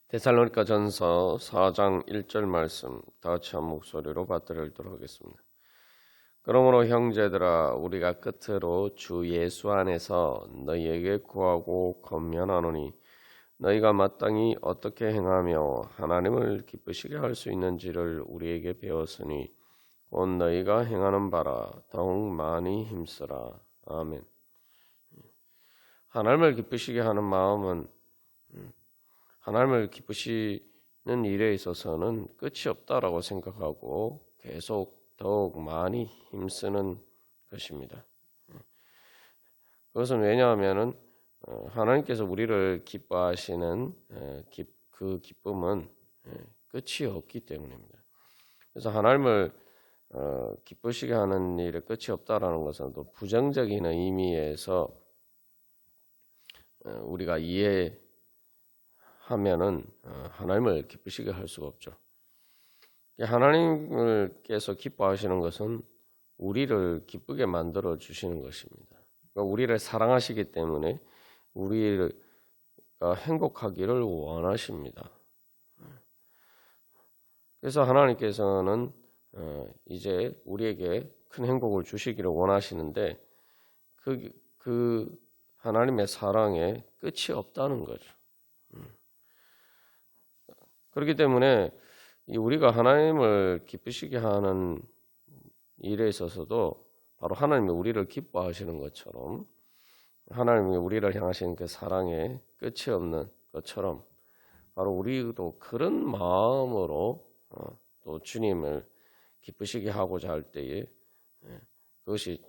데살로니가 전서 4장 1절 말씀 다 같이 한 목소리로 받들도록 하겠습니다. 그러므로 형제들아 우리가 끝으로 주 예수 안에서 너희에게 구하고 권면하노니 너희가 마땅히 어떻게 행하며 하나님을 기쁘시게 할 수 있는지를 우리에게 배웠으니 곧 너희가 행하는 바라 더욱 많이 힘쓰라. 아멘. 하나님을 기쁘시게 하는 마음은 하나님을 기쁘시는 일에 있어서는 끝이 없다라고 생각하고 계속 더욱 많이 힘쓰는 것입니다. 그것은 왜냐하면은 하나님께서 우리를 기뻐하시는 그 기쁨은 끝이 없기 때문입니다. 그래서 하나님을 기쁘시게 하는 일에 끝이 없다라는 것은 또 부정적인 의미에서 우리가 이해하면은 하나님을 기쁘시게 할 수가 없죠. 하나님께서 기뻐하시는 것은 우리를 기쁘게 만들어 주시는 것입니다. 그러니까 우리를 사랑하시기 때문에 우리가 행복하기를 원하십니다. 그래서 하나님께서는 이제 우리에게 큰 행복을 주시기를 원하시는데 그 하나님의 사랑에 끝이 없다는 거죠. 그렇기 때문에 우리가 하나님을 기쁘시게 하는 일에 있어서도 바로 하나님이 우리를 기뻐하시는 것처럼 하나님이 우리를 향하시는 그 사랑에 끝이 없는 것처럼 바로 우리도 그런 마음으로 또 주님을 기쁘시게 하고자 할 때에 그것이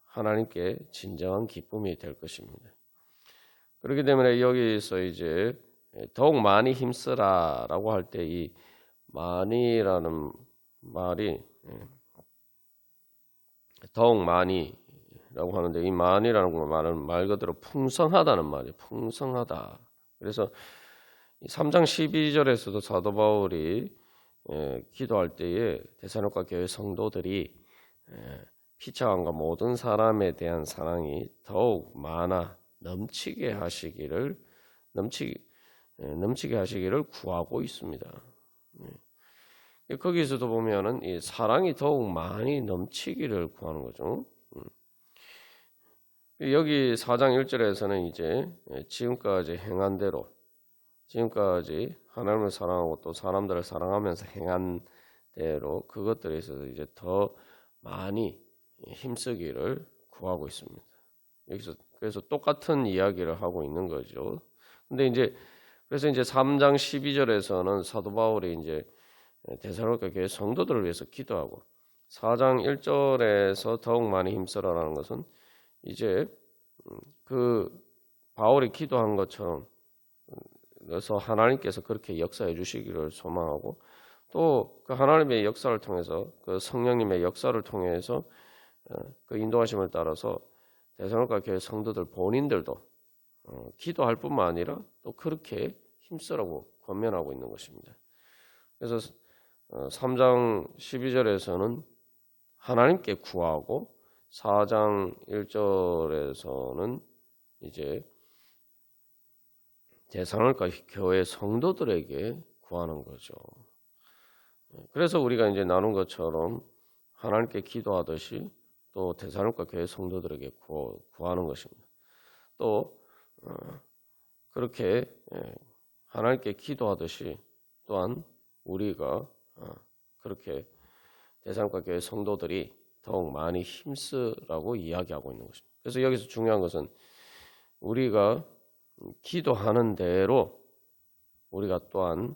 하나님께 진정한 기쁨이 될 것입니다. 그렇기 때문에 여기서 이제 더욱 많이 힘쓰라라고 할 때 이 많이라는 말이 더욱 많이라고 하는데 이 많이라는 말은 말 그대로 풍성하다는 말이에요. 풍성하다. 그래서 3장 12절에서도 사도 바울이 기도할 때에 데살로니가 교회 성도들이 피차감과 모든 사람에 대한 사랑이 더욱 많아 넘치게 하시기를 구하고 있습니다. 거기서도 보면은 이 사랑이 더욱 많이 넘치기를 구하는 거죠. 여기 4장 1절에서는 이제 지금까지 행한 대로 지금까지 하나님을 사랑하고 또 사람들을 사랑하면서 행한 대로 그것들에 있어서 이제 더 많이 힘쓰기를 구하고 있습니다. 여기서 그래서 똑같은 이야기를 하고 있는 거죠. 근데 그래서 3장 12절에서는 사도 바울이 이제 데살로니가 교회 성도들을 위해서 기도하고 4장 1절에서 더욱 많이 힘쓰라라는 것은 이제 그 바울이 기도한 것처럼 그래서 하나님께서 그렇게 역사해 주시기를 소망하고 또 그 하나님의 역사를 통해서 그 성령님의 역사를 통해서 그 인도하심을 따라서 데살로니가 교회 성도들 본인들도 기도할 뿐만 아니라 또 그렇게 힘쓰라고 권면하고 있는 것입니다. 그래서 3장 12절에서는 하나님께 구하고 4장 1절에서는 이제 데살로니가 교회 성도들에게 구하는 거죠. 그래서 우리가 이제 나눈 것처럼 하나님께 기도하듯이 또 데살로니가 교회 성도들에게 구하는 것입니다. 또 그렇게 하나님께 기도하듯이 또한 우리가 그렇게 데살로니가 교회 성도들이 더욱 많이 힘쓰라고 이야기하고 있는 것입니다. 그래서 여기서 중요한 것은 우리가 기도하는 대로 우리가 또한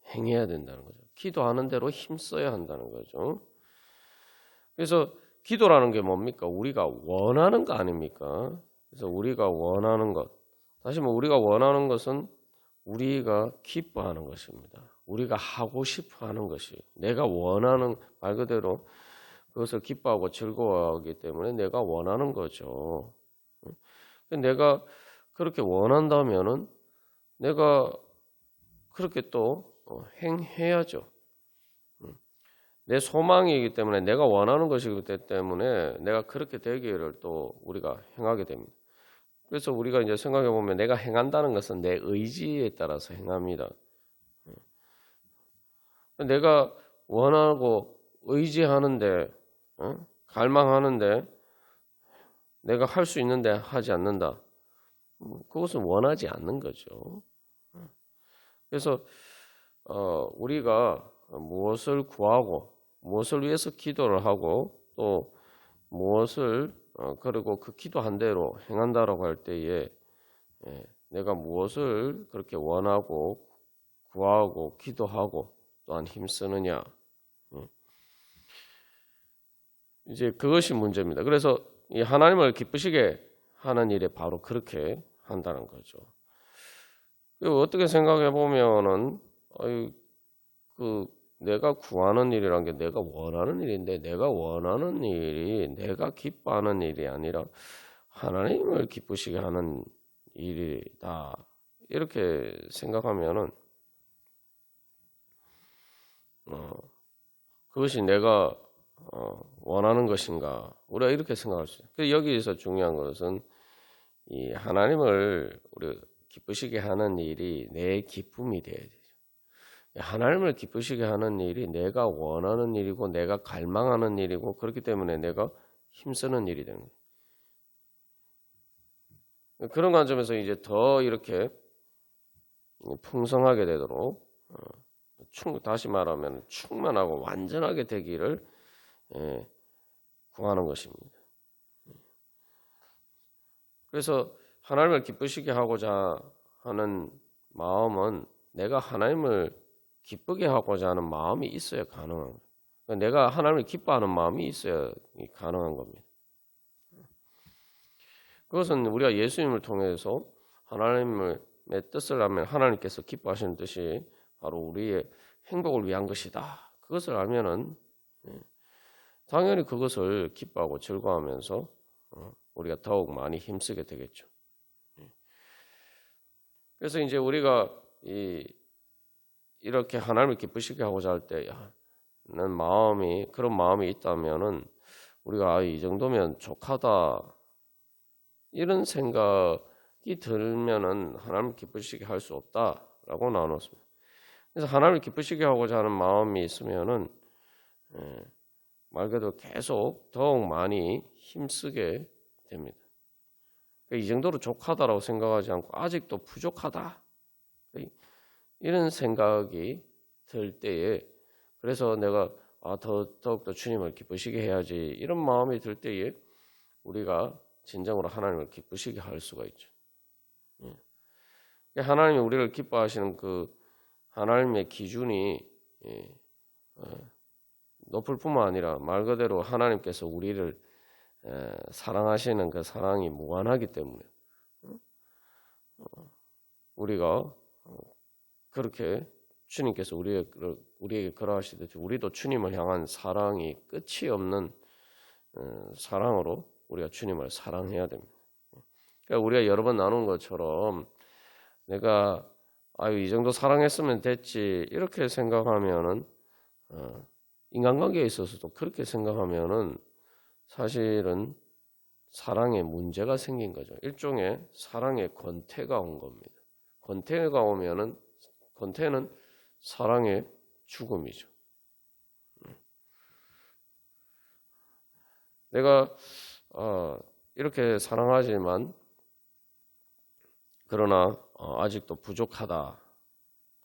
행해야 된다는 거죠. 기도하는 대로 힘써야 한다는 거죠. 그래서 기도라는 게 뭡니까? 우리가 원하는 거 아닙니까? 그래서 우리가 원하는 것, 다시 우리가 원하는 것은 우리가 기뻐하는 것입니다. 우리가 하고 싶어 하는 것이 내가 원하는 말 그대로 그것을 기뻐하고 즐거워하기 때문에 내가 원하는 거죠. 내가 그렇게 원한다면은 내가 그렇게 또 행해야죠. 내 소망이기 때문에 내가 원하는 것이기 때문에 내가 그렇게 되기를 또 우리가 행하게 됩니다. 그래서 우리가 이제 생각해 보면 내가 행한다는 것은 내 의지에 따라서 행합니다. 내가 원하고 의지하는데, 갈망하는데 내가 할 수 있는데 하지 않는다. 그것은 원하지 않는 거죠. 그래서 우리가 무엇을 구하고 무엇을 위해서 기도를 하고 또 무엇을 그리고 그 기도한 대로 행한다라고 할 때에 내가 무엇을 그렇게 원하고 구하고 기도하고 또한 힘쓰느냐, 이제 그것이 문제입니다. 그래서 이 하나님을 기쁘시게 하는 일에 바로 그렇게 한다는 거죠. 어떻게 생각해 보면은 그 내가 구하는 일이란 게 내가 원하는 일인데 내가 원하는 일이 내가 기뻐하는 일이 아니라 하나님을 기쁘시게 하는 일이다. 이렇게 생각하면은 그것이 내가 원하는 것인가? 우리가 이렇게 생각할 수 있어요. 여기에서 중요한 것은 이 하나님을 우리 기쁘시게 하는 일이 내 기쁨이 돼야 되죠. 하나님을 기쁘시게 하는 일이 내가 원하는 일이고 내가 갈망하는 일이고 그렇기 때문에 내가 힘쓰는 일이 되는 거예요. 그런 관점에서 이제 더 이렇게 풍성하게 되도록 다시 말하면 충만하고 완전하게 되기를 구하는 것입니다. 그래서 하나님을 기쁘시게 하고자 하는 마음은 내가 하나님을 기쁘게 하고자 하는 마음이 있어야 가능한 거예요. 그러니까 내가 하나님을 기뻐하는 마음이 있어야 가능한 겁니다. 그것은 우리가 예수님을 통해서 하나님의 뜻을 하면 하나님께서 기뻐하시는 뜻이 바로 우리의 행복을 위한 것이다. 그것을 알면은 당연히 그것을 기뻐하고 즐거워하면서 우리가 더욱 많이 힘쓰게 되겠죠. 그래서 이제 우리가 이렇게 하나님을 기쁘시게 하고자 할 때, 난 그런 마음이 있다면은 우리가 이 정도면 족하다 이런 생각이 들면은 하나님을 기쁘시게 할 수 없다라고 나눴습니다. 그래서 하나님을 기쁘시게 하고자 하는 마음이 있으면은 말 그대로 계속 더욱 많이 힘쓰게 됩니다. 이 정도로 족하다라고 생각하지 않고 아직도 부족하다 이런 생각이 들 때에 그래서 내가 더욱더 주님을 기쁘시게 해야지 이런 마음이 들 때에 우리가 진정으로 하나님을 기쁘시게 할 수가 있죠. 하나님이 우리를 기뻐하시는 그 하나님의 기준이 높을 뿐만 아니라 말 그대로 하나님께서 우리를 사랑하시는 그 사랑이 무한하기 때문에 우리가 그렇게 주님께서 우리에게 그러하시듯이 우리도 주님을 향한 사랑이 끝이 없는 사랑으로 우리가 주님을 사랑해야 됩니다. 그러니까 우리가 여러 번 나눈 것처럼 내가 이 정도 사랑했으면 됐지 이렇게 생각하면은 인간관계에 있어서도 그렇게 생각하면은 사실은 사랑에 문제가 생긴 거죠. 일종의 사랑의 권태가 온 겁니다. 권태는 사랑의 죽음이죠. 내가 이렇게 사랑하지만 그러나 아직도 부족하다.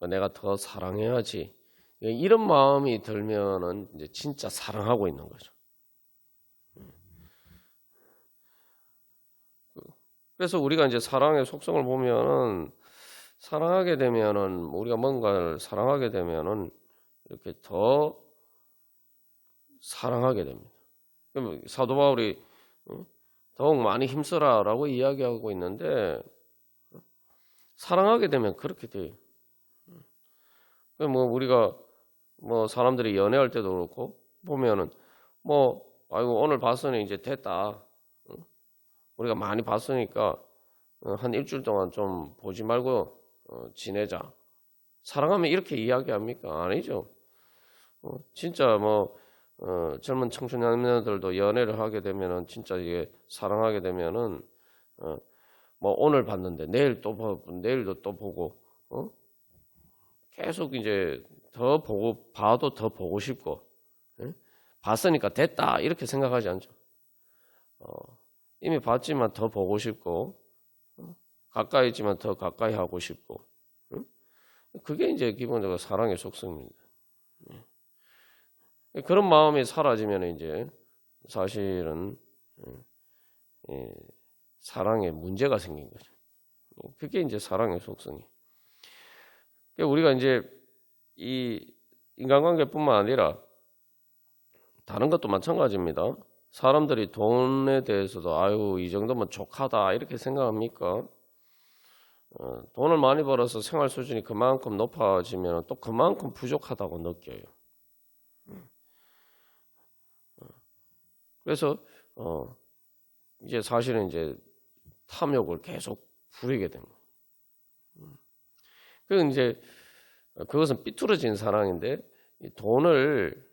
내가 더 사랑해야지. 이런 마음이 들면은 이제 진짜 사랑하고 있는 거죠. 그래서 우리가 이제 사랑의 속성을 보면은 사랑하게 되면은 우리가 뭔가를 사랑하게 되면은 이렇게 더 사랑하게 됩니다. 사도 바울이 더욱 많이 힘쓰라라고 이야기하고 있는데 사랑하게 되면 그렇게 돼요. 우리가 사람들이 연애할 때도 그렇고 보면은 오늘 봤으니 이제 됐다. 우리가 많이 봤으니까 한 일주일 동안 좀 보지 말고 지내자. 사랑하면 이렇게 이야기합니까? 아니죠. 진짜 젊은 청소년들도 연애를 하게 되면은 진짜 이게 사랑하게 되면은 뭐 오늘 봤는데 내일 또 내일도 또 보고 계속 이제 더 보고 봐도 더 보고 싶고 봤으니까 됐다 이렇게 생각하지 않죠. 이미 봤지만 더 보고 싶고 가까이 있지만 더 가까이 하고 싶고 그게 이제 기본적으로 사랑의 속성입니다. 그런 마음이 사라지면 이제 사실은 사랑에 문제가 생긴 거죠. 그게 이제 사랑의 속성이. 우리가 이제 이 인간관계뿐만 아니라 다른 것도 마찬가지입니다. 사람들이 돈에 대해서도 아유 이 정도면 족하다 이렇게 생각합니까? 돈을 많이 벌어서 생활 수준이 그만큼 높아지면 또 그만큼 부족하다고 느껴요. 그래서 이제 사실은 이제 탐욕을 계속 부리게 됩니다. 그 이제 그것은 삐뚤어진 사랑인데 돈을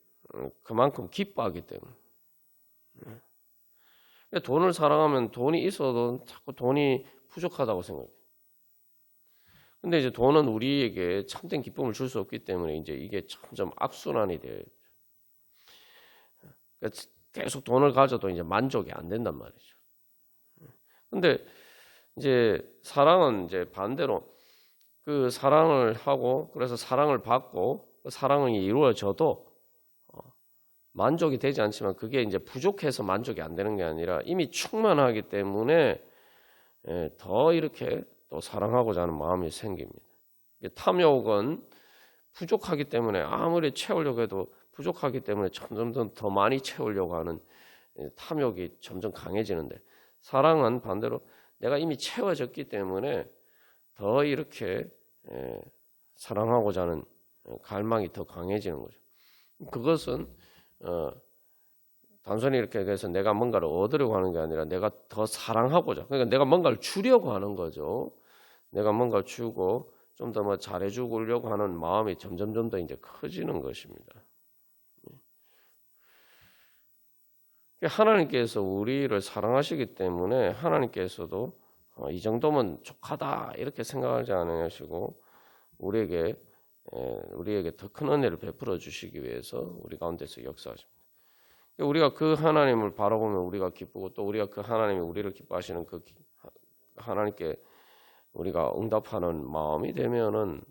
그만큼 기뻐하기 때문에 돈을 사랑하면 돈이 있어도 자꾸 돈이 부족하다고 생각해요. 근데 이제 돈은 우리에게 참된 기쁨을 줄 수 없기 때문에 이제 이게 점점 악순환이 돼요. 계속 돈을 가져도 이제 만족이 안 된단 말이죠. 근데 이제 사랑은 이제 반대로 그 사랑을 하고 그래서 사랑을 받고 그 사랑이 이루어져도 만족이 되지 않지만 그게 이제 부족해서 만족이 안 되는 게 아니라 이미 충만하기 때문에 더 이렇게 또 사랑하고자 하는 마음이 생깁니다. 탐욕은 부족하기 때문에 아무리 채우려고 해도 부족하기 때문에 점점 더 많이 채우려고 하는 탐욕이 점점 강해지는데 사랑은 반대로 내가 이미 채워졌기 때문에 더 이렇게 사랑하고자 하는 갈망이 더 강해지는 거죠. 그것은 단순히 이렇게 해서 내가 뭔가를 얻으려고 하는 게 아니라 내가 더 사랑하고자 그러니까 내가 뭔가를 주려고 하는 거죠. 내가 뭔가를 주고 좀 더 뭐 잘해주려고 하는 마음이 점점 더 이제 커지는 것입니다. 하나님께서 우리를 사랑하시기 때문에 하나님께서도 이 정도면 족하다 이렇게 생각하지 않으시고 우리에게 더 큰 은혜를 베풀어 주시기 위해서 우리 가운데서 역사하십니다. 우리가 그 하나님을 바라보면 우리가 기쁘고 또 우리가 그 하나님이 우리를 기뻐하시는 그 하나님께 우리가 응답하는 마음이 되면은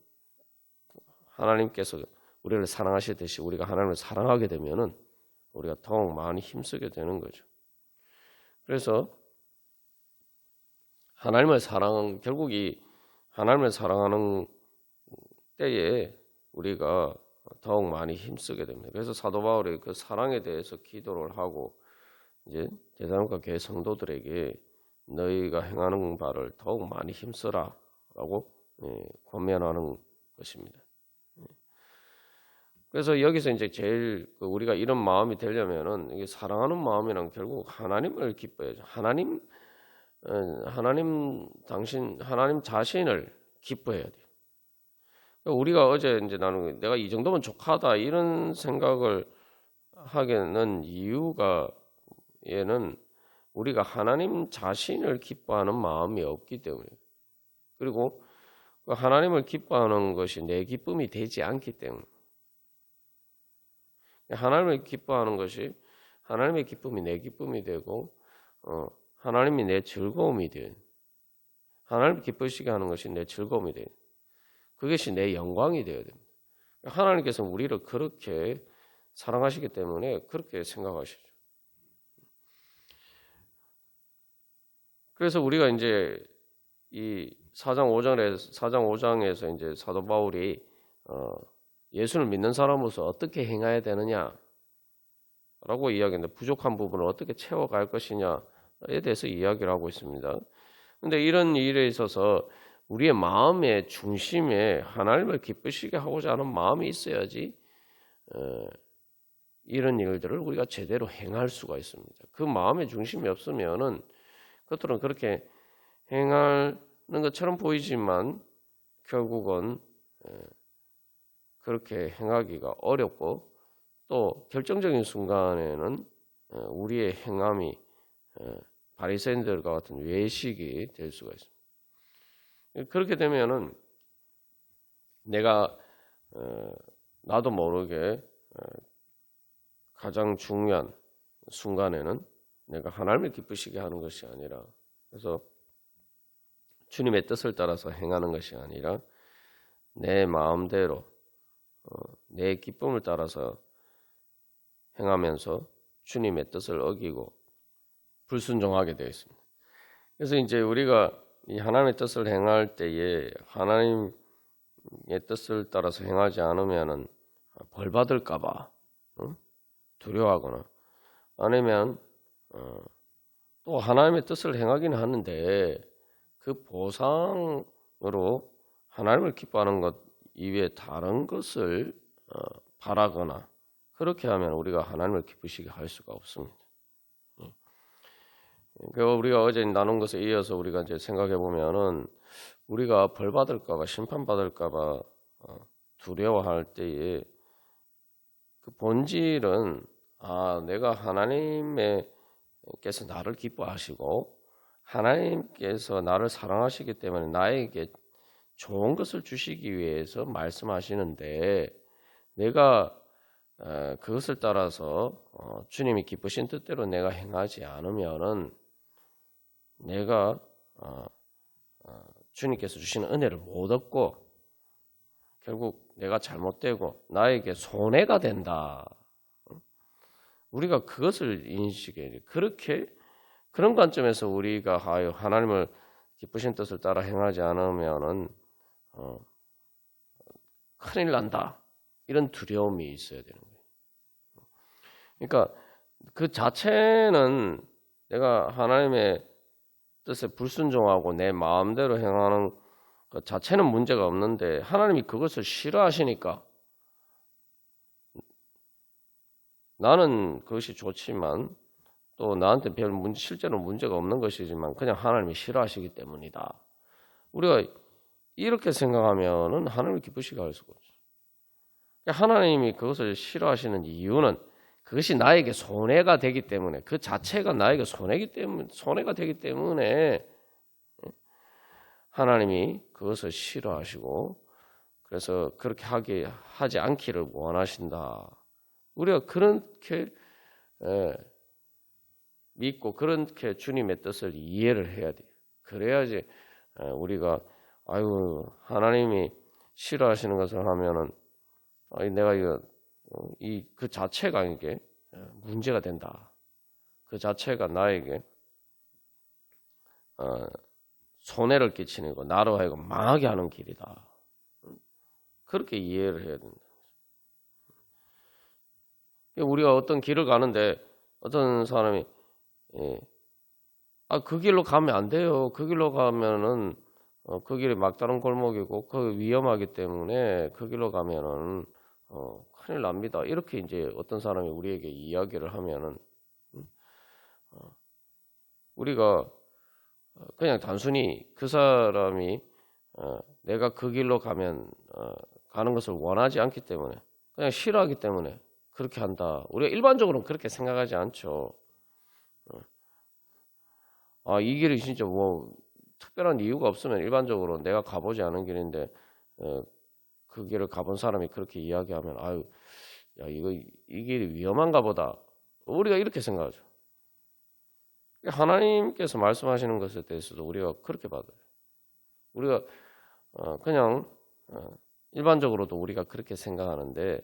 하나님께서 우리를 사랑하시듯이 우리가 하나님을 사랑하게 되면은 우리가 더욱 많이 힘쓰게 되는 거죠. 그래서 결국 이 하나님을 사랑하는 때에 우리가 더욱 많이 힘쓰게 됩니다. 그래서 사도 바울이 그 사랑에 대해서 기도를 하고 이제 데살로니가 교회 성도들에게 너희가 행하는 바를 더욱 많이 힘쓰라라고 권면하는 것입니다. 그래서 여기서 이제 제일 우리가 이런 마음이 되려면은 이게 사랑하는 마음이란 결국 하나님을 기뻐해야죠. 하나님 자신을 기뻐해야 돼요. 우리가 어제 이제 나는 내가 이 정도면 족하다 이런 생각을 하게는 이유가 얘는 우리가 하나님 자신을 기뻐하는 마음이 없기 때문에 그리고 하나님을 기뻐하는 것이 내 기쁨이 되지 않기 때문에 하나님을 기뻐하는 것이 하나님의 기쁨이 내 기쁨이 되고 하나님이 내 즐거움이 돼요. 하나님을 기쁘시게 하는 것이 내 즐거움이 돼요. 그것이 내 영광이 되어야 됩니다. 하나님께서 우리를 그렇게 사랑하시기 때문에 그렇게 생각하시죠. 그래서 우리가 이제 이 4장 5장에서 이제 사도 바울이 예수를 믿는 사람으로서 어떻게 행해야 되느냐라고 이야기했는데 부족한 부분을 어떻게 채워갈 것이냐에 대해서 이야기를 하고 있습니다. 그런데 이런 일에 있어서 우리의 마음의 중심에 하나님을 기쁘시게 하고자 하는 마음이 있어야지 이런 일들을 우리가 제대로 행할 수가 있습니다. 그 마음의 중심이 없으면은 겉으로는 그렇게 행하는 것처럼 보이지만 결국은 그렇게 행하기가 어렵고 또 결정적인 순간에는 우리의 행함이 바리새인들과 같은 외식이 될 수가 있습니다. 그렇게 되면은 내가 나도 모르게 가장 중요한 순간에는 내가 하나님을 기쁘시게 하는 것이 아니라, 그래서 주님의 뜻을 따라서 행하는 것이 아니라 내 마음대로 내 기쁨을 따라서 행하면서 주님의 뜻을 어기고 불순종하게 되어 있습니다. 그래서 이제 우리가 이 하나님의 뜻을 행할 때에 하나님의 뜻을 따라서 행하지 않으면은 벌 받을까봐 두려워하거나, 아니면 또 하나님의 뜻을 행하긴 하는데 그 보상으로 하나님을 기뻐하는 것 이외에 다른 것을 바라거나, 그렇게 하면 우리가 하나님을 기쁘시게 할 수가 없습니다. 그리고 우리가 어제 나눈 것에 이어서 우리가 이제 생각해 보면은 우리가 벌 받을까봐, 심판 받을까봐 두려워할 때에 그 본질은 내가 하나님께서 나를 기뻐하시고 하나님께서 나를 사랑하시기 때문에 나에게 좋은 것을 주시기 위해서 말씀하시는데, 내가 그것을 따라서 주님이 기쁘신 뜻대로 내가 행하지 않으면은 내가 주님께서 주시는 은혜를 못 얻고 결국 내가 잘못되고 나에게 손해가 된다. 우리가 그것을 인식해야 돼. 그런 관점에서 우리가 하나님을 기쁘신 뜻을 따라 행하지 않으면은 큰일 난다, 이런 두려움이 있어야 되는 거예요. 그러니까 그 자체는 내가 하나님의 뜻에 불순종하고 내 마음대로 행하는 것 자체는 문제가 없는데, 하나님이 그것을 싫어하시니까 나는 그것이 좋지만 또 나한테 실제로 문제가 없는 것이지만 그냥 하나님이 싫어하시기 때문이다. 우리가 이렇게 생각하면은 하나님을 기쁘시게 할 수가 없죠. 하나님이 그것을 싫어하시는 이유는 그것이 나에게 손해가 되기 때문에, 그 자체가 나에게 손해가 되기 때문에 하나님이 그것을 싫어하시고, 그래서 그렇게 하지 않기를 원하신다. 우리가 그렇게 믿고 그렇게 주님의 뜻을 이해를 해야 돼요. 그래야지 우리가 하나님이 싫어하시는 것을 하면은 내가 그 자체가 이게 문제가 된다. 그 자체가 나에게 손해를 끼치는 거, 나로 하여금 망하게 하는 길이다. 그렇게 이해를 해야 된다. 우리가 어떤 길을 가는데 어떤 사람이 그 길로 가면 안 돼요. 그 길로 가면은 그 길이 막다른 골목이고 그 위험하기 때문에 그 길로 가면은 큰일 납니다. 이렇게 이제 어떤 사람이 우리에게 이야기를 하면은 우리가 그냥 단순히 그 사람이 내가 그 길로 가는 것을 원하지 않기 때문에, 그냥 싫어하기 때문에 그렇게 한다. 우리가 일반적으로는 그렇게 생각하지 않죠. 이 길이 진짜 뭐 특별한 이유가 없으면 일반적으로 내가 가보지 않은 길인데 그 길을 가본 사람이 그렇게 이야기하면 이 길이 위험한가 보다. 우리가 이렇게 생각하죠. 하나님께서 말씀하시는 것에 대해서도 우리가 그렇게 받아요. 우리가 그냥 일반적으로도 우리가 그렇게 생각하는데,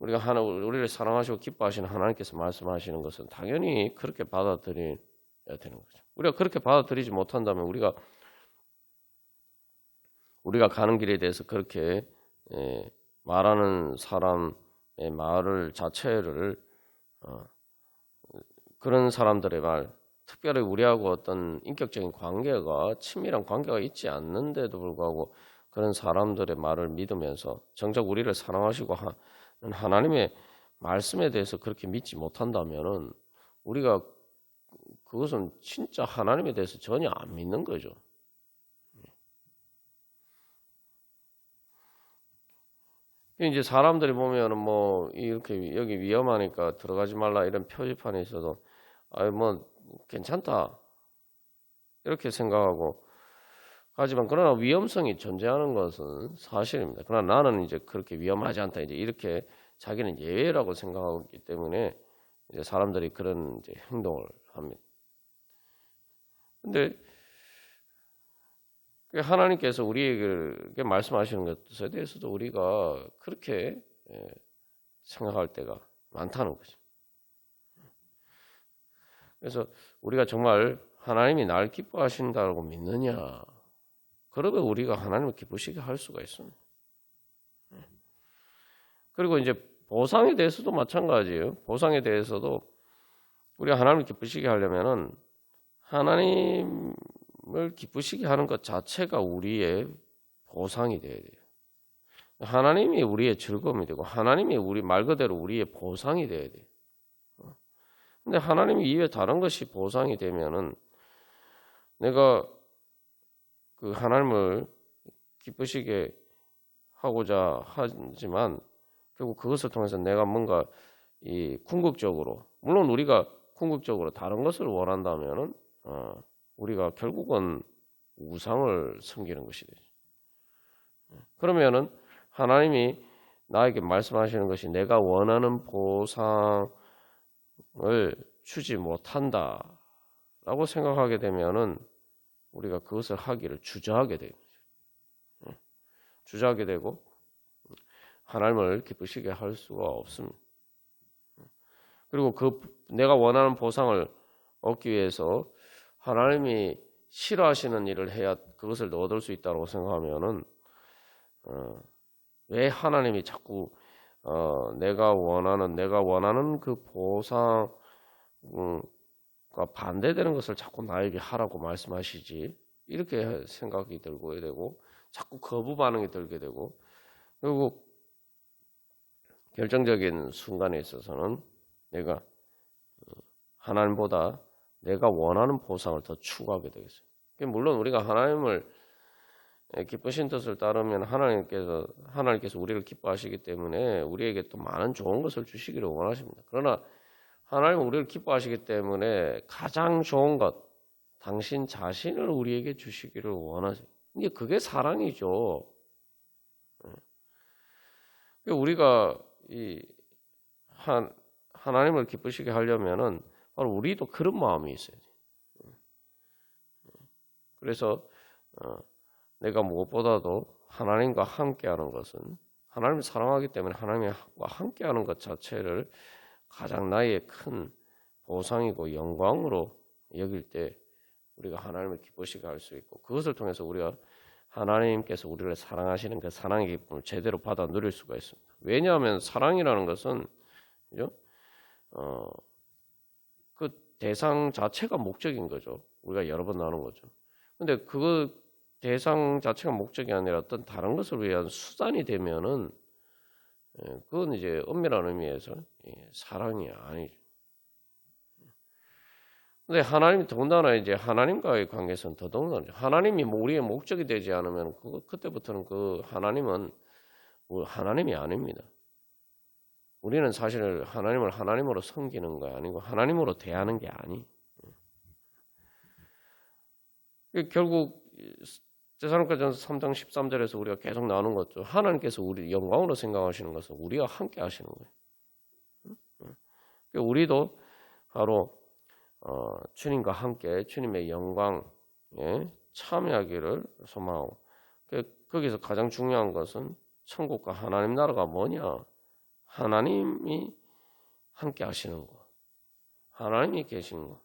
우리를 사랑하시고 기뻐하시는 하나님께서 말씀하시는 것은 당연히 그렇게 받아들여야 되는 거죠. 우리가 그렇게 받아들이지 못한다면 우리가 가는 길에 대해서 그렇게 말하는 사람의 말을 자체를 그런 사람들의 말, 특별히 우리하고 어떤 인격적인 관계가, 친밀한 관계가 있지 않는데도 불구하고 그런 사람들의 말을 믿으면서 정작 우리를 사랑하시고 하나님의 말씀에 대해서 그렇게 믿지 못한다면은 우리가 그것은 진짜 하나님에 대해서 전혀 안 믿는 거죠. 이제 사람들이 보면은 뭐 이렇게 여기 위험하니까 들어가지 말라 이런 표지판이 있어도 뭐 괜찮다 이렇게 생각하고 하지만 그러나 위험성이 존재하는 것은 사실입니다. 그러나 나는 이제 그렇게 위험하지 않다 이제 이렇게 자기는 예외라고 생각하기 때문에 이제 사람들이 그런 이제 행동을 합니다. 근데 하나님께서 우리에게 말씀하시는 것에 대해서도 우리가 그렇게 생각할 때가 많다는 거죠. 그래서 우리가 정말 하나님이 날 기뻐하신다고 믿느냐? 그러면 우리가 하나님을 기쁘시게 할 수가 있습니다. 그리고 이제 보상에 대해서도 마찬가지예요. 보상에 대해서도 우리가 하나님을 기쁘시게 하려면은 하나님을 기쁘시게 하는 것 자체가 우리의 보상이 돼야 돼요. 하나님이 우리의 즐거움이 되고 하나님이 우리 말 그대로 우리의 보상이 돼야 돼요. 근데 하나님 이외에 다른 것이 보상이 되면은 내가 그 하나님을 기쁘시게 하고자 하지만 결국 그것을 통해서 내가 뭔가 이 궁극적으로 물론 우리가 궁극적으로 다른 것을 원한다면은 우리가 결국은 우상을 섬기는 것이 되죠. 그러면은 하나님이 나에게 말씀하시는 것이 내가 원하는 보상을 주지 못한다라고 생각하게 되면은 우리가 그것을 하기를 주저하게 되는 거죠. 주저하게 되고 하나님을 기쁘시게 할 수가 없습니다. 그리고 그 내가 원하는 보상을 얻기 위해서 하나님이 싫어하시는 일을 해야 그것을 얻을 수 있다고 생각하면은 왜 하나님이 자꾸 내가 원하는 그 보상과 반대되는 것을 자꾸 나에게 하라고 말씀하시지 이렇게 생각이 들고 되고 자꾸 거부 반응이 들게 되고 그리고 결정적인 순간에 있어서는 내가 하나님보다 내가 원하는 보상을 더 추구하게 되겠어요. 물론 우리가 하나님을 기쁘신 뜻을 따르면 하나님께서 우리를 기뻐하시기 때문에 우리에게 또 많은 좋은 것을 주시기를 원하십니다. 그러나 하나님은 우리를 기뻐하시기 때문에 가장 좋은 것, 당신 자신을 우리에게 주시기를 원하세요. 이제 그게 사랑이죠. 우리가 하나님을 기쁘시게 하려면은 바로 우리도 그런 마음이 있어야 돼요. 그래서 내가 무엇보다도 하나님과 함께하는 것은 하나님을 사랑하기 때문에 하나님과 함께하는 것 자체를 가장 나의 큰 보상이고 영광으로 여길 때 우리가 하나님을 기쁘시게 할 수 있고 그것을 통해서 우리가 하나님께서 우리를 사랑하시는 그 사랑의 기쁨을 제대로 받아 누릴 수가 있습니다. 왜냐하면 사랑이라는 것은 그죠? 그 대상 자체가 목적인 거죠. 우리가 여러 번 나눈 거죠. 근데 그 대상 자체가 목적이 아니라 어떤 다른 것을 위한 수단이 되면은 그건 이제 엄밀한 의미에서 사랑이 아니죠. 근데 하나님이 더군다나 이제 하나님과의 관계에서는 더더군다나 하나님이 우리의 목적이 되지 않으면 그때부터는 그 하나님은 하나님이 아닙니다. 우리는 사실 하나님을 하나님으로 섬기는 거 아니고 하나님으로 대하는 게 아니. 결국 데살로니가전서 3장 13절에서 우리가 계속 나오는 거죠. 하나님께서 우리 영광으로 생각하시는 것은 우리와 함께 하시는 거예요. 우리도 바로 주님과 함께 주님의 영광에 참여하기를 소망하고 거기서 가장 중요한 것은 천국과 하나님 나라가 뭐냐? 하나님이 함께 하시는 것, 하나님이 계신 것,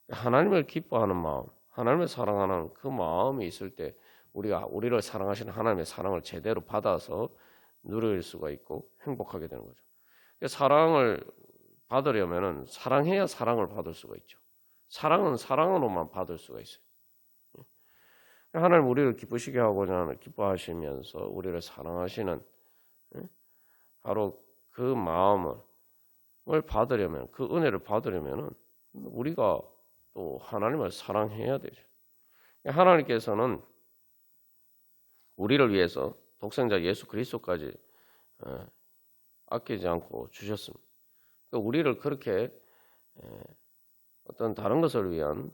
하나님을 기뻐하는 마음, 하나님을 사랑하는 그 마음이 있을 때 우리를 사랑하시는 하나님의 사랑을 제대로 받아서 누릴 수가 있고 행복하게 되는 거죠. 사랑을 받으려면은 사랑해야 사랑을 받을 수가 있죠. 사랑은 사랑으로만 받을 수가 있어요. 하나님 우리를 기쁘시게 하고자 기뻐하시면서 우리를 사랑하시는 바로 그 마음을 받으려면 그 은혜를 받으려면은 우리가 또 하나님을 사랑해야 되죠. 하나님께서는 우리를 위해서 독생자 예수 그리스도까지 아끼지 않고 주셨습니다. 우리를 그렇게 어떤 다른 것을 위한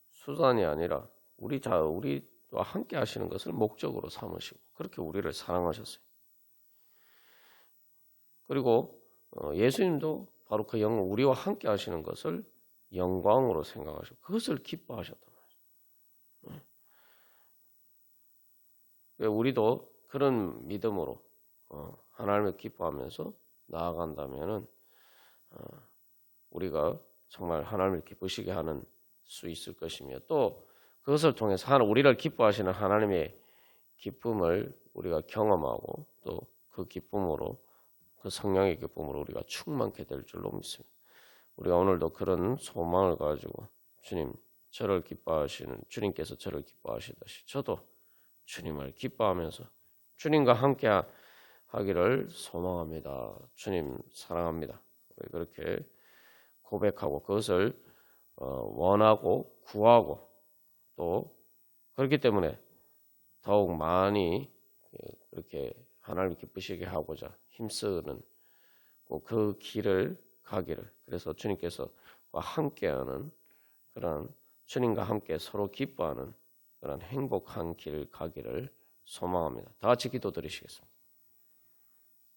수단이 아니라 우리와 함께 하시는 것을 목적으로 삼으시고 그렇게 우리를 사랑하셨어요. 그리고 예수님도 바로 그 우리와 함께 하시는 것을 영광으로 생각하시고 그것을 기뻐하셨단 말이에요. 우리도 그런 믿음으로 하나님을 기뻐하면서 나아간다면은 우리가 정말 하나님을 기쁘시게 하는 수 있을 것이며 또 그것을 통해서 우리를 기뻐하시는 하나님의 기쁨을 우리가 경험하고 또 그 기쁨으로 그 성령의 기쁨으로 우리가 충만케 될 줄로 믿습니다. 우리가 오늘도 그런 소망을 가지고 주님께서 저를 기뻐하시듯이 저도 주님을 기뻐하면서 주님과 함께 하기를 소망합니다. 주님 사랑합니다. 그렇게 고백하고 그것을 원하고 구하고 또 그렇기 때문에 더욱 많이 그렇게 하나님을 기쁘시게 하고자 힘쓰는 그 길을 가기를 그래서 주님께서 함께하는 그런 주님과 함께 서로 기뻐하는 그런 행복한 길 가기를 소망합니다. 다 같이 기도드리시겠습니다.